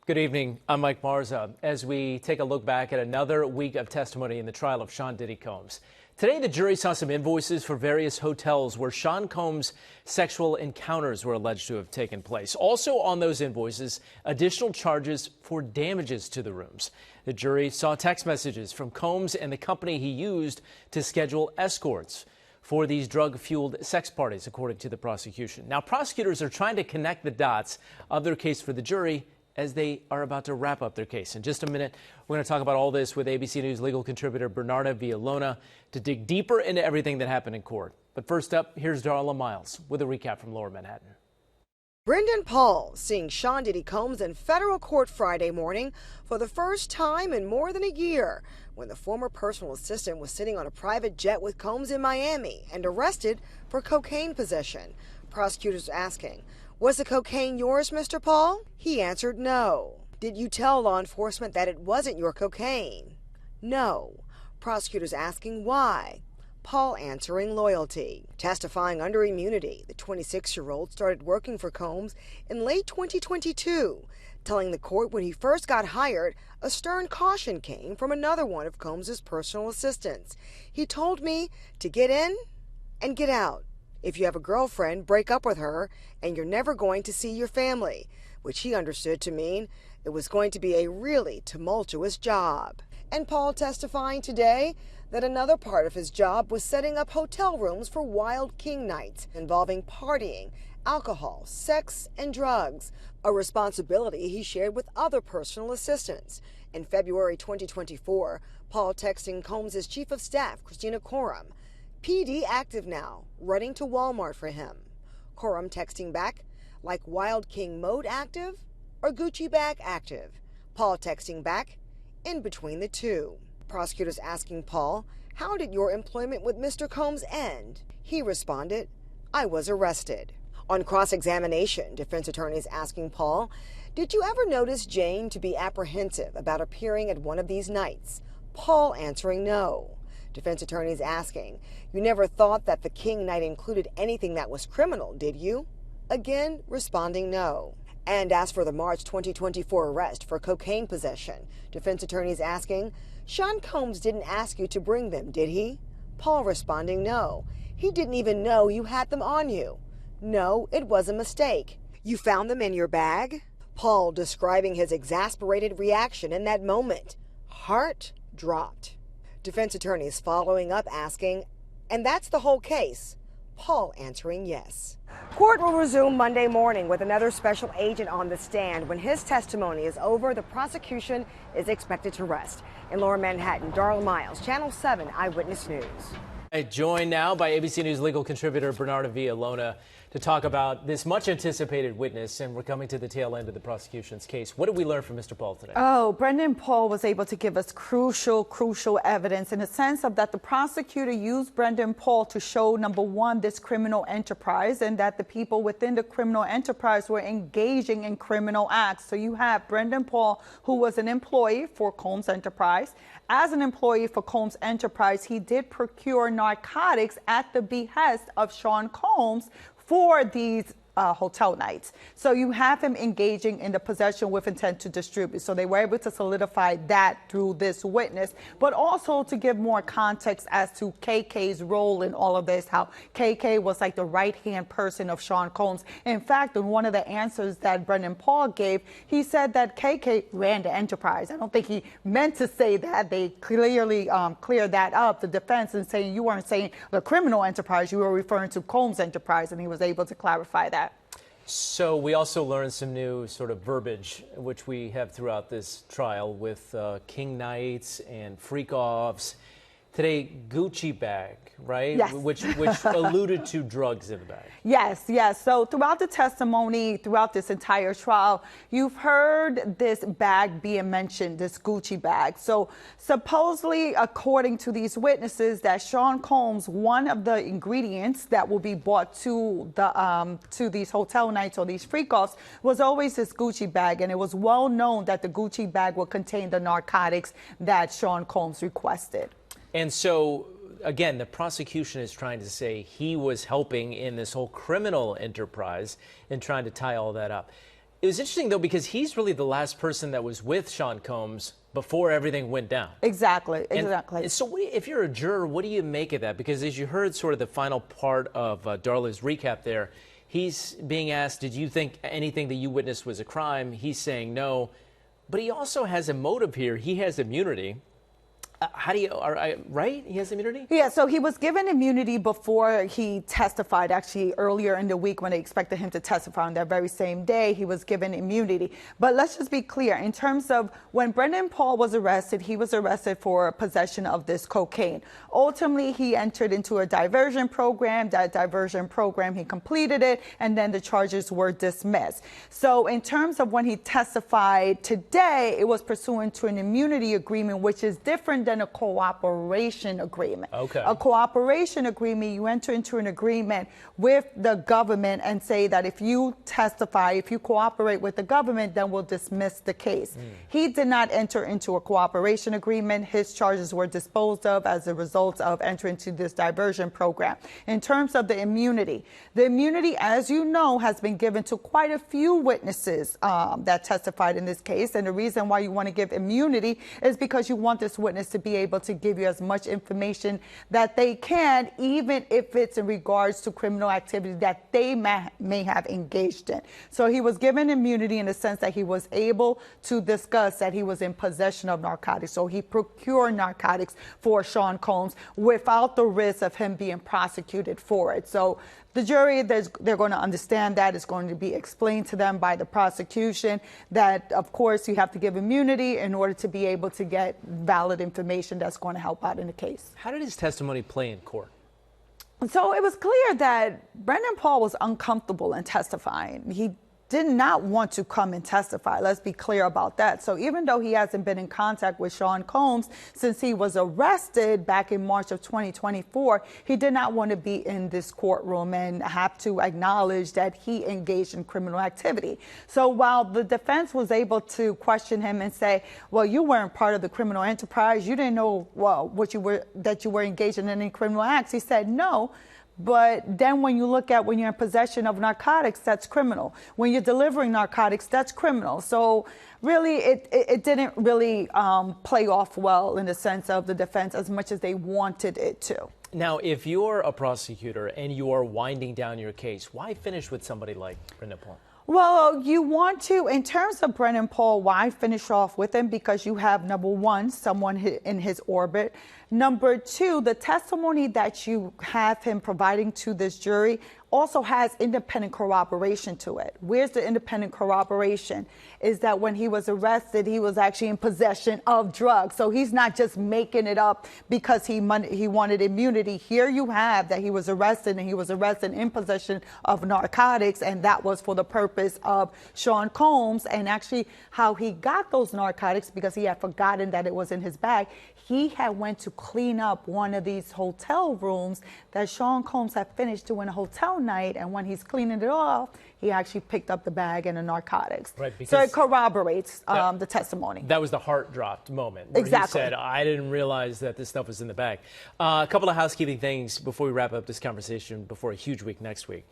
Good evening. I'm Mike Marza. As we take a look back at another week of testimony in the trial of Sean Diddy Combs. Today, the jury saw some invoices for various hotels where Sean Combs' sexual encounters were alleged to have taken place. Also on those invoices, additional charges for damages to the rooms. The jury saw text messages from Combs and the company he used to schedule escorts for these drug-fueled sex parties, according to the prosecution. Now, prosecutors are trying to connect the dots of their case for the jury as they are about to wrap up their case. In just a minute, we're going to talk about all this with ABC News legal contributor Bernarda Villalona to dig deeper into everything that happened in court. But first up, here's Darla Miles with a recap from Lower Manhattan. Brendan Paul seeing Sean Diddy Combs in federal court Friday morning for the first time in more than a year, when the former personal assistant was sitting on a private jet with Combs in Miami and arrested for cocaine possession. Prosecutors asking, "Was the cocaine yours, Mr. Paul?" He answered no. "Did you tell law enforcement that it wasn't your cocaine?" No. Prosecutors asking why. Paul answering loyalty. Testifying under immunity, the 26-year-old started working for Combs in late 2022, telling the court when he first got hired, a stern caution came from another one of Combs' personal assistants. "He told me to get in and get out. If you have a girlfriend, break up with her, and you're never going to see your family," which he understood to mean it was going to be a really tumultuous job. And Paul testifying today that another part of his job was setting up hotel rooms for Wild King nights involving partying, alcohol, sex, and drugs, a responsibility he shared with other personal assistants. In February 2024, Paul texting Combs' chief of staff, Christina Coram, "PD active now, running to Walmart for him." Coram texting back, "Like Wild King mode active or Gucci bag active?" Paul texting back, "In between the two." Prosecutors asking Paul, "How did your employment with Mr. Combs end?" He responded, "I was arrested." On cross-examination, defense attorneys asking Paul, "Did you ever notice Jane to be apprehensive about appearing at one of these nights?" Paul answering no. Defense attorneys asking, "You never thought that the King night included anything that was criminal, did you?" Again, responding no. And as for the March 2024 arrest for cocaine possession, defense attorneys asking, "Sean Combs didn't ask you to bring them, did he?" Paul responding no. "He didn't even know you had them on you." "No, it was a mistake." "You found them in your bag?" Paul describing his exasperated reaction in that moment. Heart dropped. Defense attorneys following up asking, "And that's the whole case?" Paul answering yes. Court will resume Monday morning with another special agent on the stand. When his testimony is over, the prosecution is expected to rest. In Lower Manhattan, Darla Miles, Channel 7 Eyewitness News. Joined now by ABC News legal contributor Bernarda Villalona to talk about this much-anticipated witness, and we're coming to the tail end of the prosecution's case. What did we learn from Mr. Paul today? Oh, Brendan Paul was able to give us crucial evidence in the sense of that the prosecutor used Brendan Paul to show, number one, this criminal enterprise, and that the people within the criminal enterprise were engaging in criminal acts. So you have Brendan Paul, who was an employee for Combs Enterprise. As an employee for Combs Enterprise, he did procure narcotics at the behest of Sean Combs for these hotel nights. So you have him engaging in the possession with intent to distribute. So they were able to solidify that through this witness, but also to give more context as to KK's role in all of this, how KK was like the right-hand person of Sean Combs. In fact, in one of the answers that Brendan Paul gave, he said that KK ran the enterprise. I don't think he meant to say that. They clearly cleared that up, the defense, and saying you weren't saying the criminal enterprise, you were referring to Combs Enterprise, and he was able to clarify that. So we also learned some new sort of verbiage, which we have throughout this trial with King Nights and freak-offs. Today, Gucci bag, right? Yes. Which alluded to drugs in the bag. Yes. So throughout the testimony, throughout this entire trial, you've heard this bag being mentioned, this Gucci bag. So supposedly, according to these witnesses, that Sean Combs, one of the ingredients that will be brought to the to these hotel nights or these freak-offs was always this Gucci bag, and it was well known that the Gucci bag would contain the narcotics that Sean Combs requested. And so, again, the prosecution is trying to say he was helping in this whole criminal enterprise and trying to tie all that up. It was interesting, though, because he's really the last person that was with Sean Combs before everything went down. Exactly. And so if you're a juror, what do you make of that? Because as you heard sort of the final part of Darla's recap there, he's being asked, did you think anything that you witnessed was a crime? He's saying no. But he also has a motive here. He has immunity. How do you, right? He has immunity? Yeah, so he was given immunity before he testified. Actually, earlier in the week when they expected him to testify on that very same day, he was given immunity. But let's just be clear. In terms of when Brendan Paul was arrested, he was arrested for possession of this cocaine. Ultimately, he entered into a diversion program. That diversion program, he completed it, and then the charges were dismissed. So in terms of when he testified today, it was pursuant to an immunity agreement, which is different than a cooperation agreement. Okay. A cooperation agreement, you enter into an agreement with the government and say that if you testify, if you cooperate with the government, then we'll dismiss the case. He did not enter into a cooperation agreement. His charges were disposed of as a result of entering into this diversion program. In terms of the immunity, as you know, has been given to quite a few witnesses that testified in this case. And the reason why you want to give immunity is because you want this witness to be able to give you as much information that they can, even if it's in regards to criminal activity that they may have engaged in. So he was given immunity in the sense that he was able to discuss that he was in possession of narcotics. So he procured narcotics for Sean Combs without the risk of him being prosecuted for it. So the jury, they're going to understand that. It's going to be explained to them by the prosecution that, of course, you have to give immunity in order to be able to get valid information that's going to help out in the case. How did his testimony play in court? So it was clear that Brendan Paul was uncomfortable in testifying. He did not want to come and testify. Let's be clear about that. So even though he hasn't been in contact with Sean Combs since he was arrested back in March of 2024, he did not want to be in this courtroom and have to acknowledge that he engaged in criminal activity. So while the defense was able to question him and say, well, you weren't part of the criminal enterprise, you didn't know that you were engaged in any criminal acts, he said no. But then when you look at when you're in possession of narcotics, that's criminal. When you're delivering narcotics, that's criminal. So really, it didn't really play off well in the sense of the defense as much as they wanted it to. Now, if you're a prosecutor and you are winding down your case, why finish with somebody like Brendan Paul? Well, you want to, in terms of Brendan Paul, why finish off with him? Because you have, number one, someone in his orbit. Number two, the testimony that you have him providing to this jury also has independent corroboration to it. Where's the independent corroboration? Is that when he was arrested, he was actually in possession of drugs. So he's not just making it up because he wanted immunity. Here you have that he was arrested, and he was arrested in possession of narcotics, and that was for the purpose of Sean Combs. And actually how he got those narcotics, because he had forgotten that it was in his bag, he had went to clean up one of these hotel rooms that Sean Combs had finished doing a hotel night, and when he's cleaning it off, he actually picked up the bag and the narcotics. Right, so it corroborates the testimony. That was the heart dropped moment where exactly. He said, I didn't realize that this stuff was in the bag. A couple of housekeeping things before we wrap up this conversation before a huge week next week.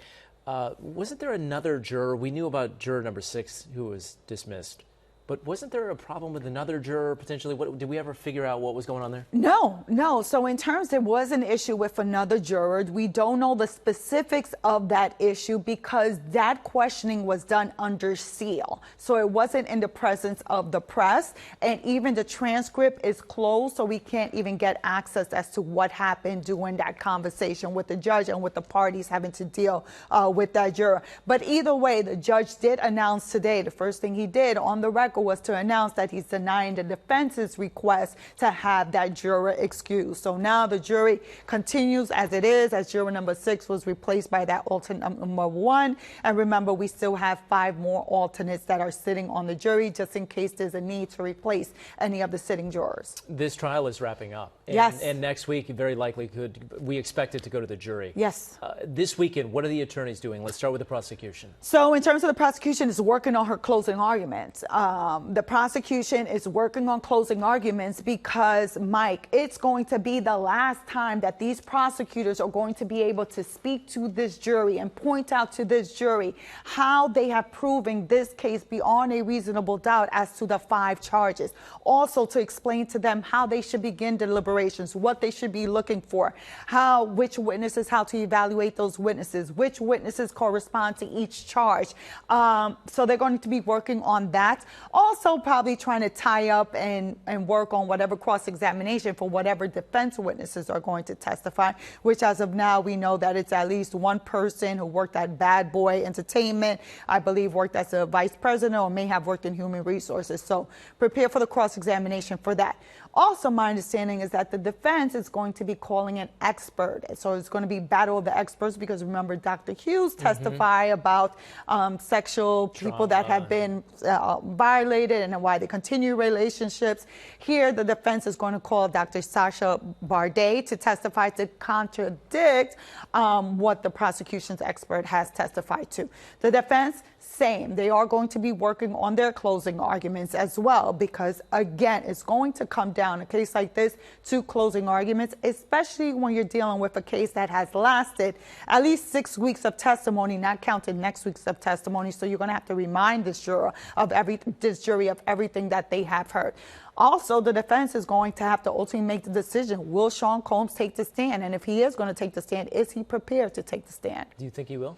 Wasn't there another juror? We knew about juror number 6 who was dismissed. But wasn't there a problem with another juror potentially? Did we ever figure out what was going on there? No. So in terms, there was an issue with another juror. We don't know the specifics of that issue because that questioning was done under seal. So it wasn't in the presence of the press. And even the transcript is closed, so we can't even get access as to what happened during that conversation with the judge and with the parties having to deal with that juror. But either way, the judge did announce today, the first thing he did on the record was to announce that he's denying the defense's request to have that juror excused. So now the jury continues as it is, as juror number 6 was replaced by that alternate number 1. And remember, we still have 5 more alternates that are sitting on the jury just in case there's a need to replace any of the sitting jurors. This trial is wrapping up. And, yes. And next week, very likely we expect it to go to the jury. Yes. This weekend, what are the attorneys doing? Let's start with the prosecution. So in terms of the prosecution, is working on her closing arguments. The prosecution is working on closing arguments because, Mike, it's going to be the last time that these prosecutors are going to be able to speak to this jury and point out to this jury how they have proven this case beyond a reasonable doubt as to the 5 charges. Also to explain to them how they should begin deliberations, what they should be looking for, which witnesses, how to evaluate those witnesses, which witnesses correspond to each charge. So they're going to be working on that. Also probably trying to tie up and work on whatever cross-examination for whatever defense witnesses are going to testify, which as of now we know that it's at least one person who worked at Bad Boy Entertainment, I believe worked as a vice president or may have worked in human resources. So prepare for the cross-examination for that. Also, my understanding is that the defense is going to be calling an expert. So it's going to be battle of the experts because remember, Dr. Hughes testified about sexual people that have been violated and why they continue relationships. Here, the defense is going to call Dr. Sasha Bardet to testify to contradict what the prosecution's expert has testified to. The defense, same. They are going to be working on their closing arguments as well because, again, it's going to come down, a case like this, to closing arguments, especially when you're dealing with a case that has lasted at least 6 weeks of testimony, not counting next week's of testimony. So you're going to have to remind this jury of everything that they have heard. Also, the defense is going to have to ultimately make the decision. Will Sean Combs take the stand? And if he is going to take the stand, is he prepared to take the stand? Do you think he will?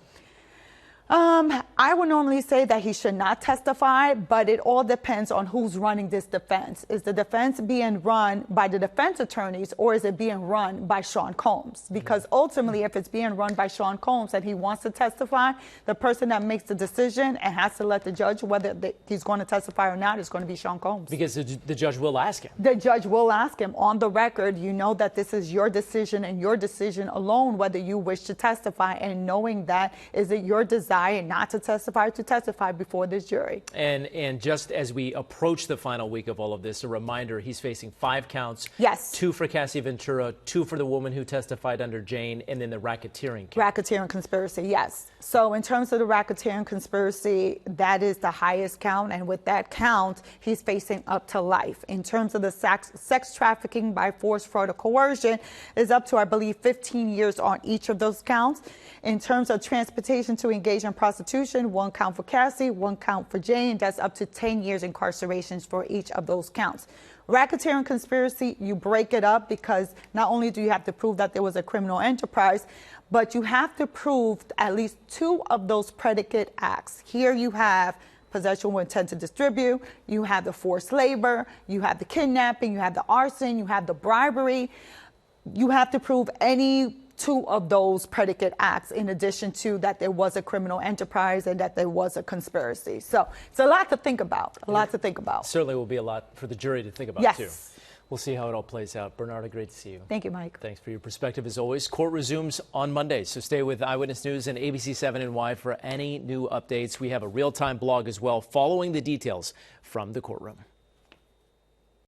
I would normally say that he should not testify, but it all depends on who's running this defense. Is the defense being run by the defense attorneys or is it being run by Sean Combs? Because ultimately, if it's being run by Sean Combs and he wants to testify, the person that makes the decision and has to let the judge whether he's going to testify or not is going to be Sean Combs. Because the judge will ask him. The judge will ask him on the record, you know that this is your decision and your decision alone whether you wish to testify, and knowing that, is it your desire not to testify before this jury. And just as we approach the final week of all of this, a reminder, he's facing 5 counts. Yes. 2 for Cassie Ventura, 2 for the woman who testified under Jane, and then the racketeering count. Racketeering conspiracy, yes. So in terms of the racketeering conspiracy, that is the highest count, and with that count, he's facing up to life. In terms of the sex trafficking by force, fraud, or coercion, is up to, I believe, 15 years on each of those counts. In terms of transportation to engage in prostitution, 1 count for Cassie, 1 count for Jane. That's up to 10 years incarceration for each of those counts. Racketeering conspiracy, you break it up because not only do you have to prove that there was a criminal enterprise, but you have to prove at least 2 of those predicate acts. Here you have possession with intent to distribute, you have the forced labor, you have the kidnapping, you have the arson, you have the bribery. You have to prove any 2 of those predicate acts, in addition to that there was a criminal enterprise and that there was a conspiracy. So it's a lot to think about, Certainly will be a lot for the jury to think about, yes. too. We'll see how it all plays out. Bernarda, great to see you. Thank you, Mike. Thanks for your perspective as always. Court resumes on Monday, so stay with Eyewitness News and ABC7NY for any new updates. We have a real-time blog as well following the details from the courtroom.